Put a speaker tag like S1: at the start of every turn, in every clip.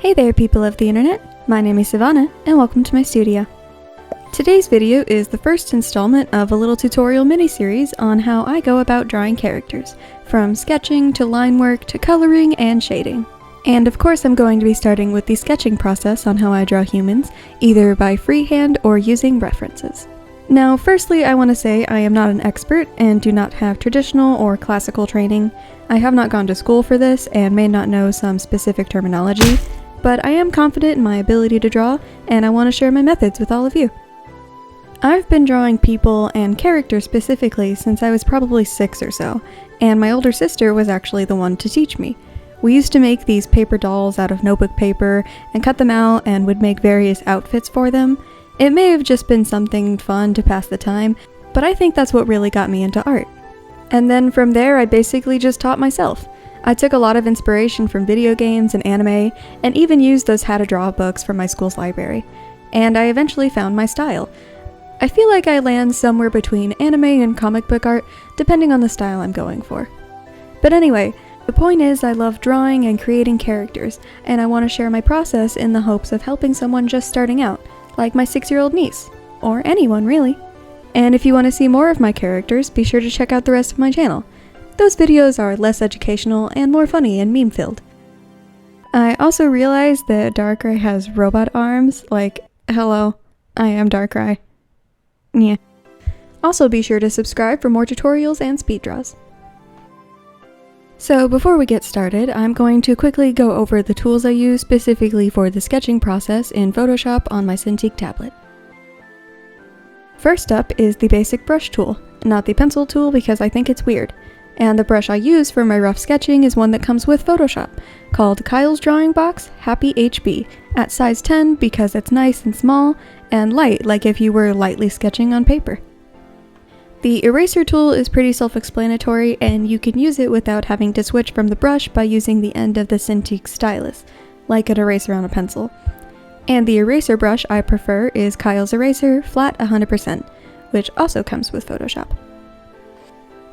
S1: Hey there people of the internet, my name is Sivana and welcome to my studio. Today's video is the first installment of a little tutorial mini-series on how I go about drawing characters, from sketching to line work to coloring and shading. And of course I'm going to be starting with the sketching process on how I draw humans, either by freehand or using references. Now firstly I want to say I am not an expert and do not have traditional or classical training. I have not gone to school for this and may not know some specific terminology, but I am confident in my ability to draw and I want to share my methods with all of you. I've been drawing people and characters specifically since I was probably 6 or so, and my older sister was actually the one to teach me. We used to make these paper dolls out of notebook paper and cut them out and would make various outfits for them. It may have just been something fun to pass the time, but I think that's what really got me into art. And then from there I basically just taught myself. I took a lot of inspiration from video games and anime, and even used those how to draw books from my school's library. And I eventually found my style. I feel like I land somewhere between anime and comic book art, depending on the style I'm going for. But anyway, the point is I love drawing and creating characters, and I want to share my process in the hopes of helping someone just starting out, like my 6-year-old niece, or anyone really. And if you want to see more of my characters, be sure to check out the rest of my channel. Those videos are less educational and more funny and meme-filled. I also realized that Darkrai has robot arms, like, hello, I am Darkrai. Yeah. Also be sure to subscribe for more tutorials and speed draws. So before we get started, I'm going to quickly go over the tools I use specifically for the sketching process in Photoshop on my Cintiq tablet. First up is the basic brush tool, not the pencil tool because I think it's weird. And the brush I use for my rough sketching is one that comes with Photoshop, called Kyle's Drawing Box Happy HB, at size 10 because it's nice and small, and light like if you were lightly sketching on paper. The eraser tool is pretty self-explanatory and you can use it without having to switch from the brush by using the end of the Cintiq stylus, like an eraser on a pencil. And the eraser brush I prefer is Kyle's Eraser Flat 100%, which also comes with Photoshop.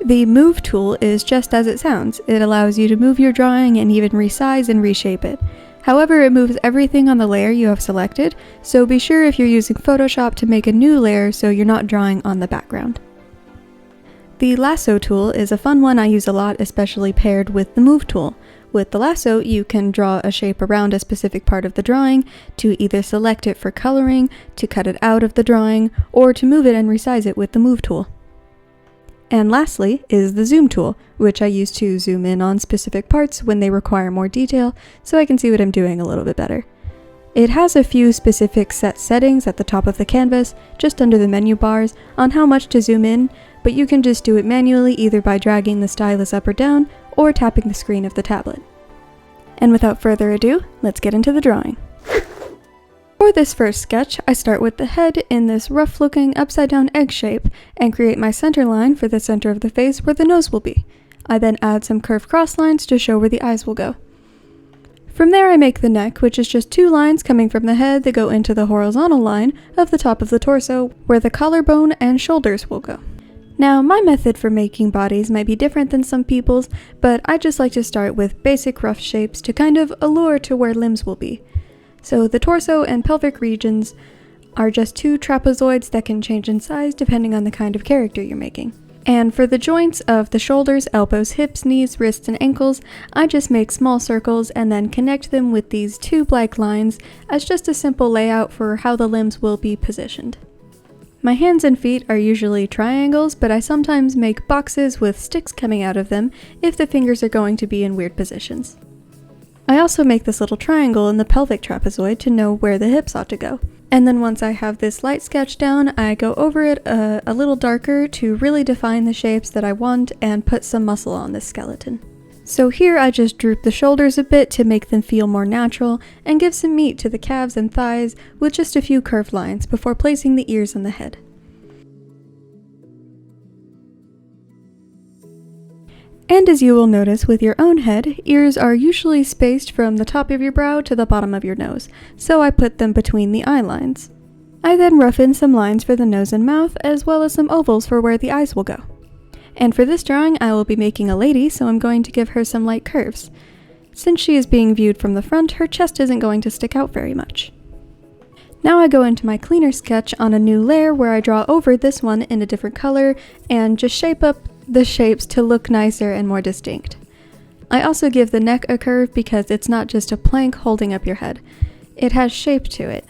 S1: The Move tool is just as it sounds. It allows you to move your drawing and even resize and reshape it. However, it moves everything on the layer you have selected, so be sure if you're using Photoshop to make a new layer so you're not drawing on the background. The Lasso tool is a fun one I use a lot, especially paired with the Move tool. With the lasso, you can draw a shape around a specific part of the drawing, to either select it for coloring, to cut it out of the drawing, or to move it and resize it with the Move tool. And lastly is the Zoom tool, which I use to zoom in on specific parts when they require more detail, so I can see what I'm doing a little bit better. It has a few specific set settings at the top of the canvas, just under the menu bars, on how much to zoom in, but you can just do it manually either by dragging the stylus up or down, or tapping the screen of the tablet. And without further ado, let's get into the drawing. For this first sketch, I start with the head in this rough-looking upside-down egg shape and create my center line for the center of the face where the nose will be. I then add some curved cross lines to show where the eyes will go. From there I make the neck, which is just 2 lines coming from the head that go into the horizontal line of the top of the torso where the collarbone and shoulders will go. Now, my method for making bodies might be different than some people's, but I just like to start with basic rough shapes to kind of allure to where limbs will be. So the torso and pelvic regions are just 2 trapezoids that can change in size depending on the kind of character you're making. And for the joints of the shoulders, elbows, hips, knees, wrists, and ankles, I just make small circles and then connect them with these 2 black lines as just a simple layout for how the limbs will be positioned. My hands and feet are usually triangles, but I sometimes make boxes with sticks coming out of them if the fingers are going to be in weird positions. I also make this little triangle in the pelvic trapezoid to know where the hips ought to go. And then once I have this light sketch down, I go over it a little darker to really define the shapes that I want and put some muscle on this skeleton. So here I just droop the shoulders a bit to make them feel more natural and give some meat to the calves and thighs with just a few curved lines before placing the ears on the head. And as you will notice with your own head, ears are usually spaced from the top of your brow to the bottom of your nose, so I put them between the eye lines. I then rough in some lines for the nose and mouth, as well as some ovals for where the eyes will go. And for this drawing I will be making a lady, so I'm going to give her some light curves. Since she is being viewed from the front, her chest isn't going to stick out very much. Now I go into my cleaner sketch on a new layer where I draw over this one in a different color and just shape up the shapes to look nicer and more distinct. I also give the neck a curve because it's not just a plank holding up your head. It has shape to it.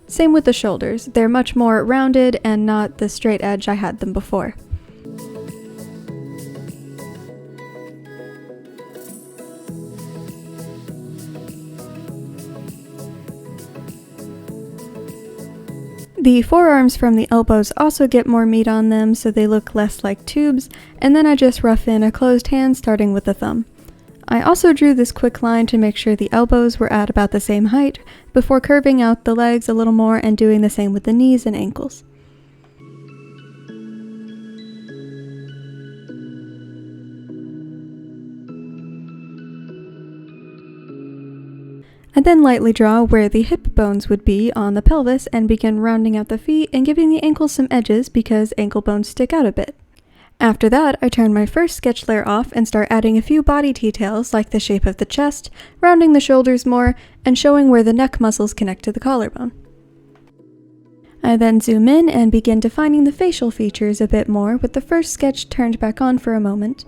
S1: Same with the shoulders, they're much more rounded and not the straight edge I had them before. The forearms from the elbows also get more meat on them so they look less like tubes, and then I just rough in a closed hand starting with the thumb. I also drew this quick line to make sure the elbows were at about the same height before curving out the legs a little more and doing the same with the knees and ankles. I then lightly draw where the hip bones would be on the pelvis and begin rounding out the feet and giving the ankles some edges because ankle bones stick out a bit. After that, I turn my first sketch layer off and start adding a few body details like the shape of the chest, rounding the shoulders more, and showing where the neck muscles connect to the collarbone. I then zoom in and begin defining the facial features a bit more with the first sketch turned back on for a moment.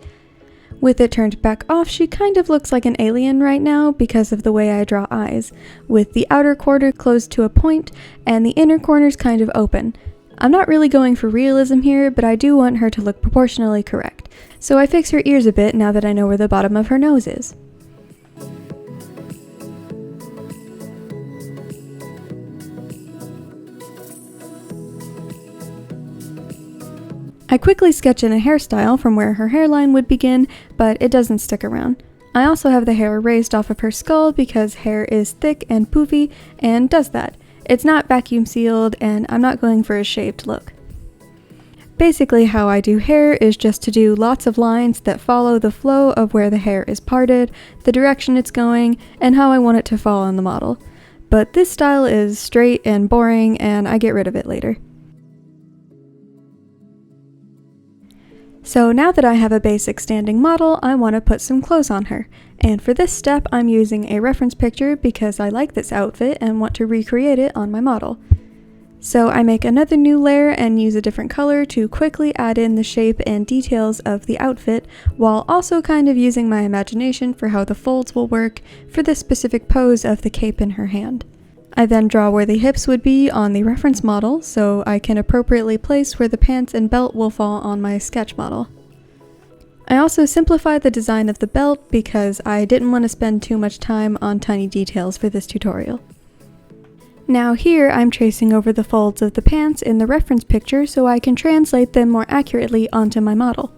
S1: With it turned back off, she kind of looks like an alien right now because of the way I draw eyes, with the outer quarter closed to a point and the inner corners kind of open. I'm not really going for realism here, but I do want her to look proportionally correct, so I fix her ears a bit now that I know where the bottom of her nose is. I quickly sketch in a hairstyle from where her hairline would begin, but it doesn't stick around. I also have the hair raised off of her skull because hair is thick and poofy and does that. It's not vacuum sealed and I'm not going for a shaved look. Basically how I do hair is just to do lots of lines that follow the flow of where the hair is parted, the direction it's going, and how I want it to fall on the model. But this style is straight and boring and I get rid of it later. So now that I have a basic standing model, I want to put some clothes on her. And for this step, I'm using a reference picture because I like this outfit and want to recreate it on my model. So I make another new layer and use a different color to quickly add in the shape and details of the outfit, while also kind of using my imagination for how the folds will work for this specific pose of the cape in her hand. I then draw where the hips would be on the reference model so I can appropriately place where the pants and belt will fall on my sketch model. I also simplified the design of the belt because I didn't want to spend too much time on tiny details for this tutorial. Now here I'm tracing over the folds of the pants in the reference picture so I can translate them more accurately onto my model.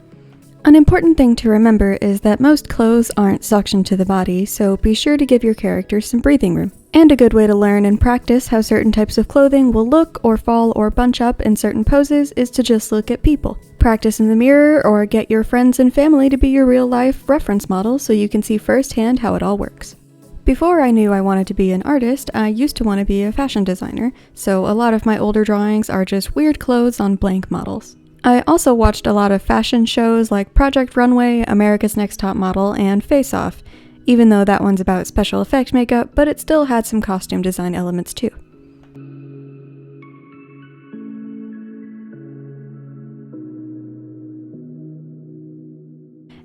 S1: An important thing to remember is that most clothes aren't suctioned to the body, so be sure to give your character some breathing room. And a good way to learn and practice how certain types of clothing will look or fall or bunch up in certain poses is to just look at people. Practice in the mirror or get your friends and family to be your real-life reference model so you can see firsthand how it all works. Before I knew I wanted to be an artist, I used to want to be a fashion designer, so a lot of my older drawings are just weird clothes on blank models. I also watched a lot of fashion shows like Project Runway, America's Next Top Model, and Face Off, even though that one's about special effects makeup, but it still had some costume design elements too.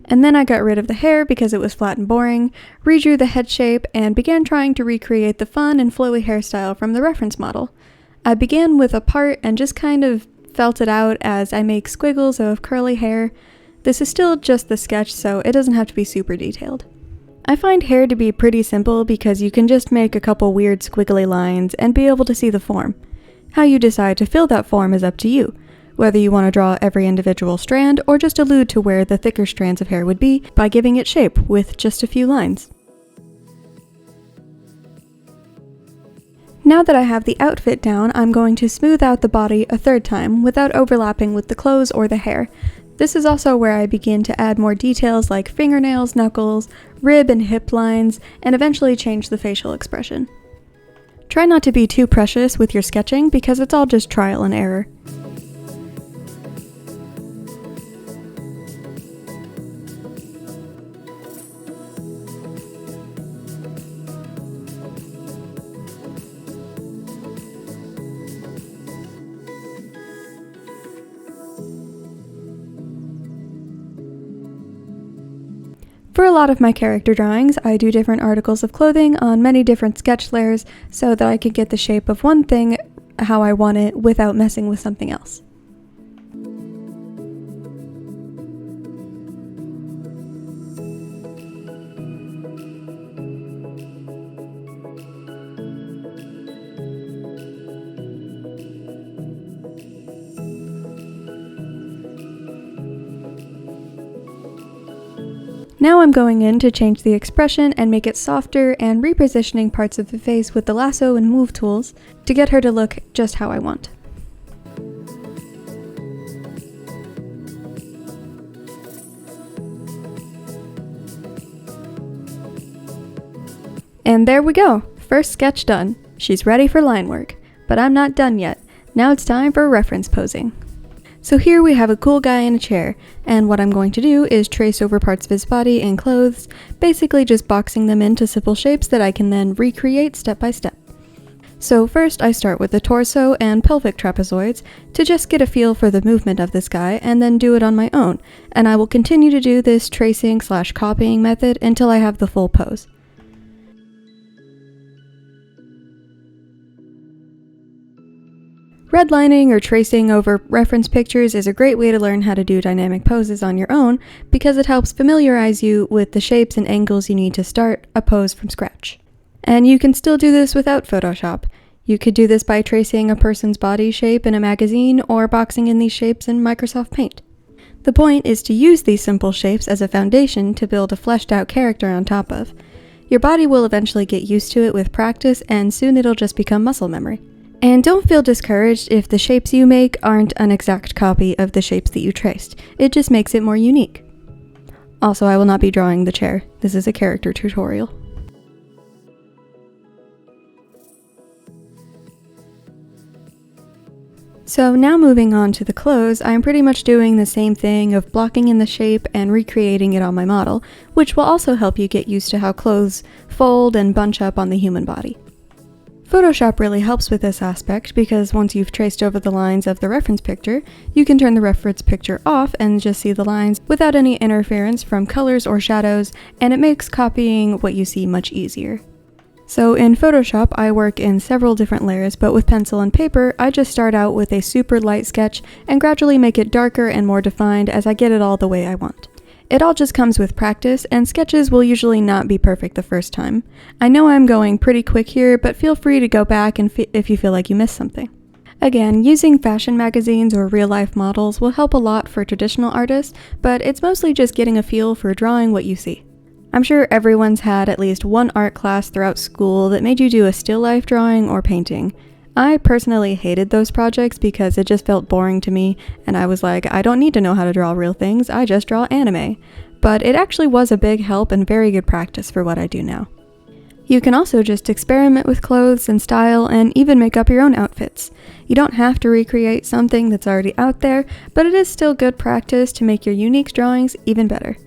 S1: And then I got rid of the hair because it was flat and boring, redrew the head shape, and began trying to recreate the fun and flowy hairstyle from the reference model. I began with a part and just kind of felt it out as I make squiggles of curly hair. This is still just the sketch, so it doesn't have to be super detailed. I find hair to be pretty simple because you can just make a couple weird squiggly lines and be able to see the form. How you decide to fill that form is up to you, whether you want to draw every individual strand or just allude to where the thicker strands of hair would be by giving it shape with just a few lines. Now that I have the outfit down, I'm going to smooth out the body a third time without overlapping with the clothes or the hair. This is also where I begin to add more details like fingernails, knuckles, rib and hip lines, and eventually change the facial expression. Try not to be too precious with your sketching because it's all just trial and error. For a lot of my character drawings, I do different articles of clothing on many different sketch layers so that I can get the shape of one thing how I want it without messing with something else. Now I'm going in to change the expression and make it softer and repositioning parts of the face with the lasso and move tools to get her to look just how I want. And there we go! First sketch done. She's ready for line work. But I'm not done yet. Now it's time for reference posing. So here we have a cool guy in a chair, and what I'm going to do is trace over parts of his body and clothes, basically just boxing them into simple shapes that I can then recreate step by step. So first I start with the torso and pelvic trapezoids to just get a feel for the movement of this guy and then do it on my own, and I will continue to do this tracing/copying method until I have the full pose. Redlining or tracing over reference pictures is a great way to learn how to do dynamic poses on your own because it helps familiarize you with the shapes and angles you need to start a pose from scratch. And you can still do this without Photoshop. You could do this by tracing a person's body shape in a magazine or boxing in these shapes in Microsoft Paint. The point is to use these simple shapes as a foundation to build a fleshed out character on top of. Your body will eventually get used to it with practice and soon it'll just become muscle memory. And don't feel discouraged if the shapes you make aren't an exact copy of the shapes that you traced. It just makes it more unique. Also, I will not be drawing the chair. This is a character tutorial. So now moving on to the clothes, I'm pretty much doing the same thing of blocking in the shape and recreating it on my model, which will also help you get used to how clothes fold and bunch up on the human body. Photoshop really helps with this aspect because once you've traced over the lines of the reference picture, you can turn the reference picture off and just see the lines without any interference from colors or shadows, and it makes copying what you see much easier. So in Photoshop, I work in several different layers, but with pencil and paper, I just start out with a super light sketch and gradually make it darker and more defined as I get it all the way I want. It all just comes with practice, and sketches will usually not be perfect the first time. I know I'm going pretty quick here, but feel free to go back and if you feel like you missed something. Again, using fashion magazines or real-life models will help a lot for traditional artists, but it's mostly just getting a feel for drawing what you see. I'm sure everyone's had at least one art class throughout school that made you do a still life drawing or painting. I personally hated those projects because it just felt boring to me, and I was like, I don't need to know how to draw real things, I just draw anime. But it actually was a big help and very good practice for what I do now. You can also just experiment with clothes and style and even make up your own outfits. You don't have to recreate something that's already out there, but it is still good practice to make your unique drawings even better.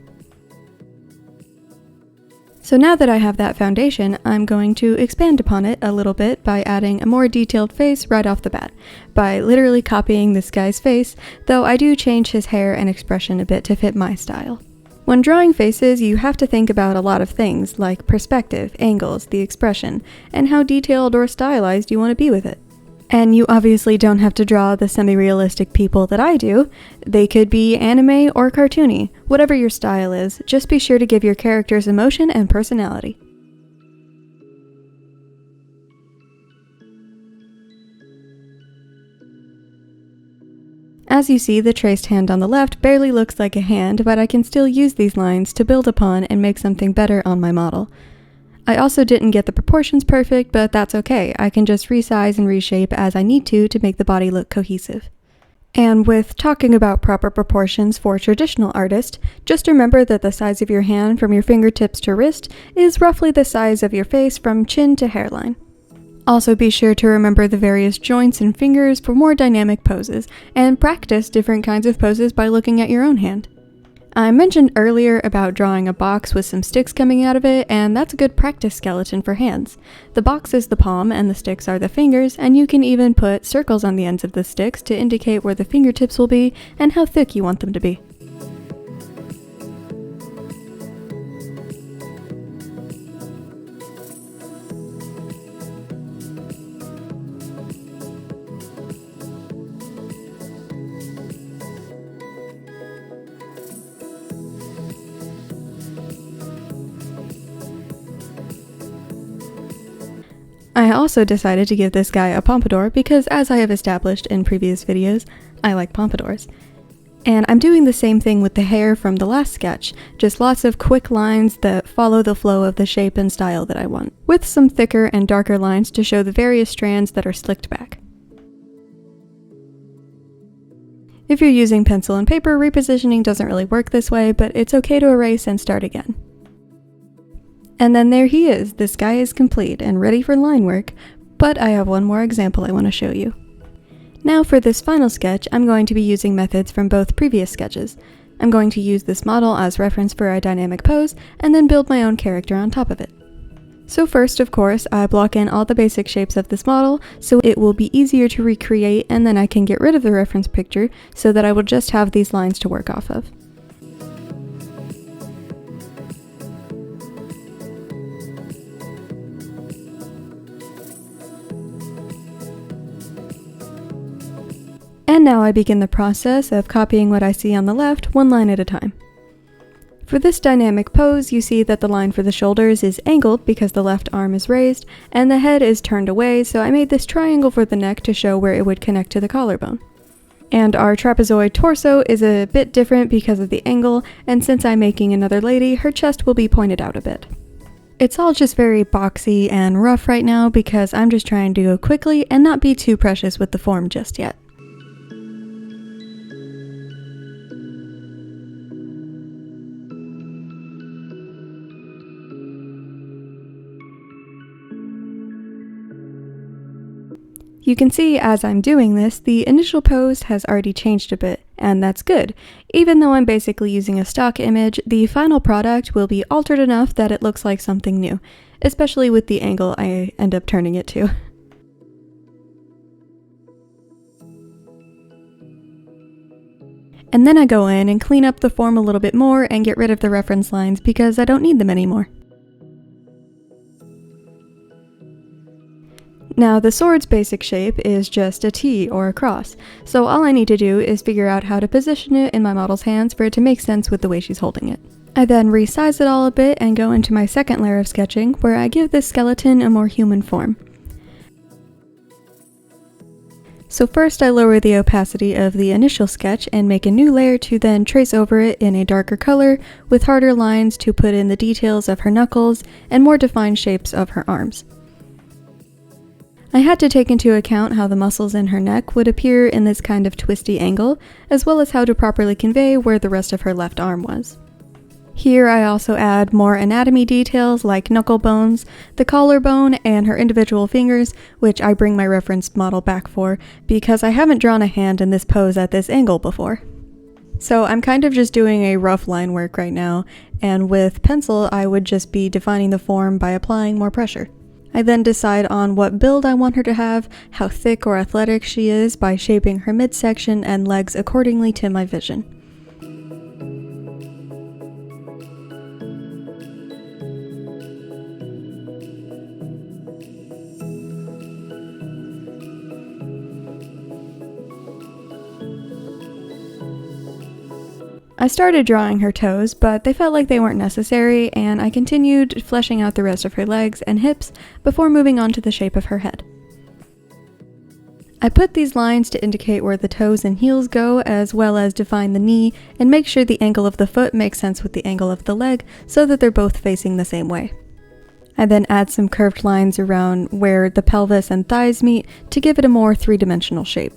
S1: So now that I have that foundation, I'm going to expand upon it a little bit by adding a more detailed face right off the bat, by literally copying this guy's face, though I do change his hair and expression a bit to fit my style. When drawing faces, you have to think about a lot of things, like perspective, angles, the expression, and how detailed or stylized you want to be with it. And you obviously don't have to draw the semi-realistic people that I do. They could be anime or cartoony. Whatever your style is, just be sure to give your characters emotion and personality. As you see, the traced hand on the left barely looks like a hand, but I can still use these lines to build upon and make something better on my model. I also didn't get the proportions perfect, but that's okay. I can just resize and reshape as I need to make the body look cohesive. And with talking about proper proportions for traditional artists, just remember that the size of your hand from your fingertips to wrist is roughly the size of your face from chin to hairline. Also be sure to remember the various joints and fingers for more dynamic poses, and practice different kinds of poses by looking at your own hand. I mentioned earlier about drawing a box with some sticks coming out of it, and that's a good practice skeleton for hands. The box is the palm and the sticks are the fingers, and you can even put circles on the ends of the sticks to indicate where the fingertips will be and how thick you want them to be. I also decided to give this guy a pompadour because, as I have established in previous videos, I like pompadours. And I'm doing the same thing with the hair from the last sketch, just lots of quick lines that follow the flow of the shape and style that I want, with some thicker and darker lines to show the various strands that are slicked back. If you're using pencil and paper, repositioning doesn't really work this way, but it's okay to erase and start again. And then there he is. This guy is complete and ready for line work, but I have one more example I want to show you. Now for this final sketch, I'm going to be using methods from both previous sketches. I'm going to use this model as reference for a dynamic pose, and then build my own character on top of it. So first, of course, I block in all the basic shapes of this model, so it will be easier to recreate, and then I can get rid of the reference picture, so that I will just have these lines to work off of. And now I begin the process of copying what I see on the left, one line at a time. For this dynamic pose, you see that the line for the shoulders is angled because the left arm is raised, and the head is turned away, so I made this triangle for the neck to show where it would connect to the collarbone. And our trapezoid torso is a bit different because of the angle, and since I'm making another lady, her chest will be pointed out a bit. It's all just very boxy and rough right now because I'm just trying to go quickly and not be too precious with the form just yet. You can see as I'm doing this, the initial pose has already changed a bit, and that's good. Even though I'm basically using a stock image, the final product will be altered enough that it looks like something new, especially with the angle I end up turning it to. And then I go in and clean up the form a little bit more and get rid of the reference lines because I don't need them anymore. Now the sword's basic shape is just a T or a cross, so all I need to do is figure out how to position it in my model's hands for it to make sense with the way she's holding it. I then resize it all a bit and go into my second layer of sketching where I give this skeleton a more human form. So first I lower the opacity of the initial sketch and make a new layer to then trace over it in a darker color with harder lines to put in the details of her knuckles and more defined shapes of her arms. I had to take into account how the muscles in her neck would appear in this kind of twisty angle, as well as how to properly convey where the rest of her left arm was. Here I also add more anatomy details like knuckle bones, the collarbone, and her individual fingers, which I bring my reference model back for, because I haven't drawn a hand in this pose at this angle before. So I'm kind of just doing a rough line work right now, and with pencil I would just be defining the form by applying more pressure. I then decide on what build I want her to have, how thick or athletic she is by shaping her midsection and legs accordingly to my vision. I started drawing her toes, but they felt like they weren't necessary, and I continued fleshing out the rest of her legs and hips before moving on to the shape of her head. I put these lines to indicate where the toes and heels go, as well as define the knee and make sure the angle of the foot makes sense with the angle of the leg so that they're both facing the same way. I then add some curved lines around where the pelvis and thighs meet to give it a more three-dimensional shape.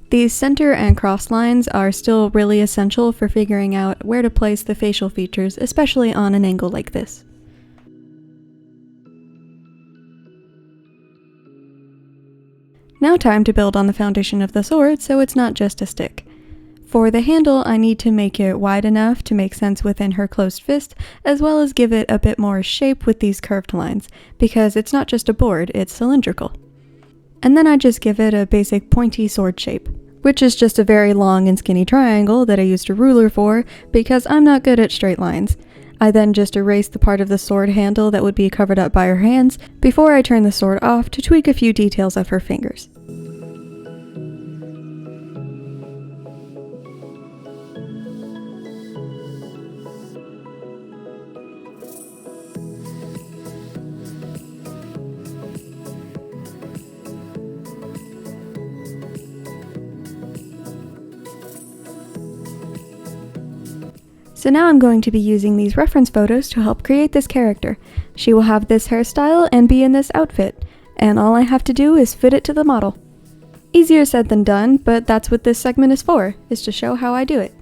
S1: These center and cross lines are still really essential for figuring out where to place the facial features, especially on an angle like this. Now time to build on the foundation of the sword so it's not just a stick. For the handle, I need to make it wide enough to make sense within her closed fist, as well as give it a bit more shape with these curved lines, because it's not just a board, it's cylindrical. And then I just give it a basic pointy sword shape, which is just a very long and skinny triangle that I used a ruler for because I'm not good at straight lines. I then just erase the part of the sword handle that would be covered up by her hands before I turn the sword off to tweak a few details of her fingers. So now I'm going to be using these reference photos to help create this character. She will have this hairstyle and be in this outfit, and all I have to do is fit it to the model. Easier said than done, but that's what this segment is for, is to show how I do it.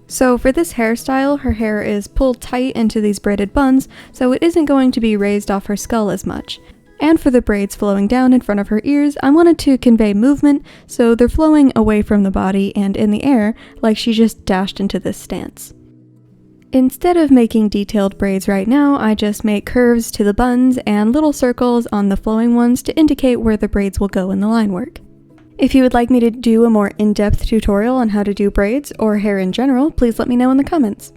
S1: So for this hairstyle, her hair is pulled tight into these braided buns, so it isn't going to be raised off her skull as much. And for the braids flowing down in front of her ears, I wanted to convey movement, so they're flowing away from the body and in the air, like she just dashed into this stance. Instead of making detailed braids right now, I just make curves to the buns and little circles on the flowing ones to indicate where the braids will go in the line work. If you would like me to do a more in-depth tutorial on how to do braids or hair in general, please let me know in the comments.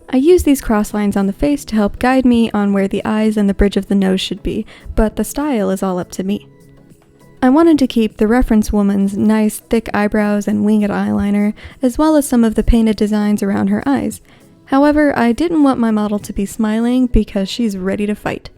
S1: I use these cross lines on the face to help guide me on where the eyes and the bridge of the nose should be, but the style is all up to me. I wanted to keep the reference woman's nice thick eyebrows and winged eyeliner, as well as some of the painted designs around her eyes. However, I didn't want my model to be smiling because she's ready to fight.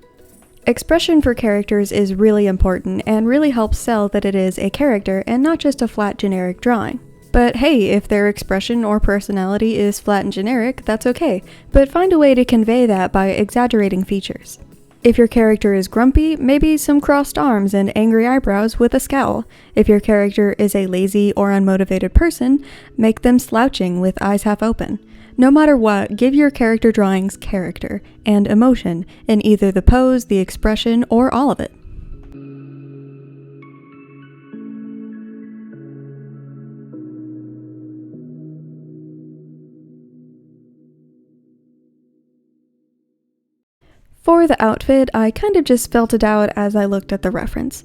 S1: Expression for characters is really important and really helps sell that it is a character and not just a flat generic drawing. But hey, if their expression or personality is flat and generic, that's okay, but find a way to convey that by exaggerating features. If your character is grumpy, maybe some crossed arms and angry eyebrows with a scowl. If your character is a lazy or unmotivated person, make them slouching with eyes half open. No matter what, give your character drawings character and emotion in either the pose, the expression, or all of it. For the outfit, I kind of just felt it out as I looked at the reference.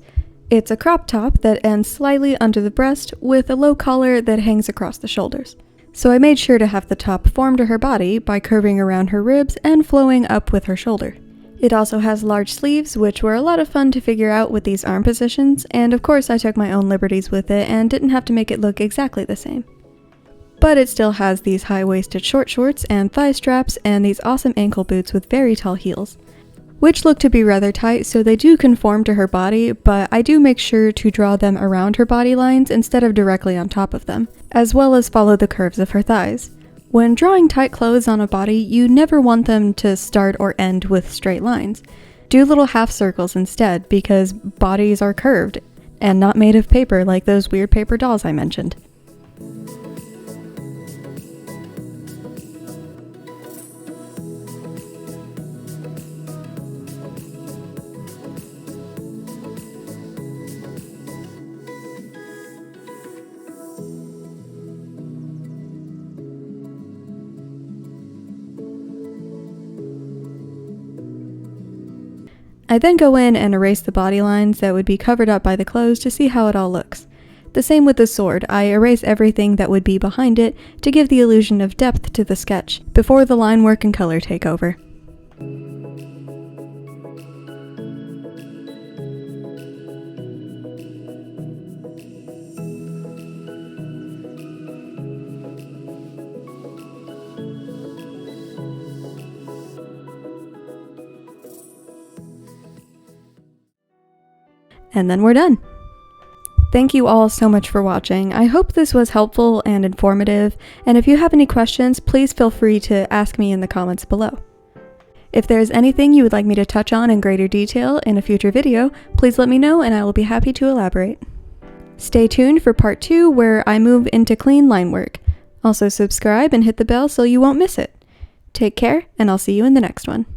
S1: It's a crop top that ends slightly under the breast with a low collar that hangs across the shoulders. So I made sure to have the top form to her body by curving around her ribs and flowing up with her shoulder. It also has large sleeves, which were a lot of fun to figure out with these arm positions, and of course I took my own liberties with it and didn't have to make it look exactly the same. But it still has these high-waisted short shorts and thigh straps and these awesome ankle boots with very tall heels, which look to be rather tight, so they do conform to her body, but I do make sure to draw them around her body lines instead of directly on top of them, as well as follow the curves of her thighs. When drawing tight clothes on a body, you never want them to start or end with straight lines. Do little half circles instead, because bodies are curved, and not made of paper like those weird paper dolls I mentioned. I then go in and erase the body lines that would be covered up by the clothes to see how it all looks. The same with the sword, I erase everything that would be behind it to give the illusion of depth to the sketch, before the line work and color take over. And then we're done. Thank you all so much for watching. I hope this was helpful and informative, and if you have any questions, please feel free to ask me in the comments below. If there's anything you would like me to touch on in greater detail in a future video, please let me know and I will be happy to elaborate. Stay tuned for part 2 where I move into clean line work. Also subscribe and hit the bell so you won't miss it. Take care, and I'll see you in the next one.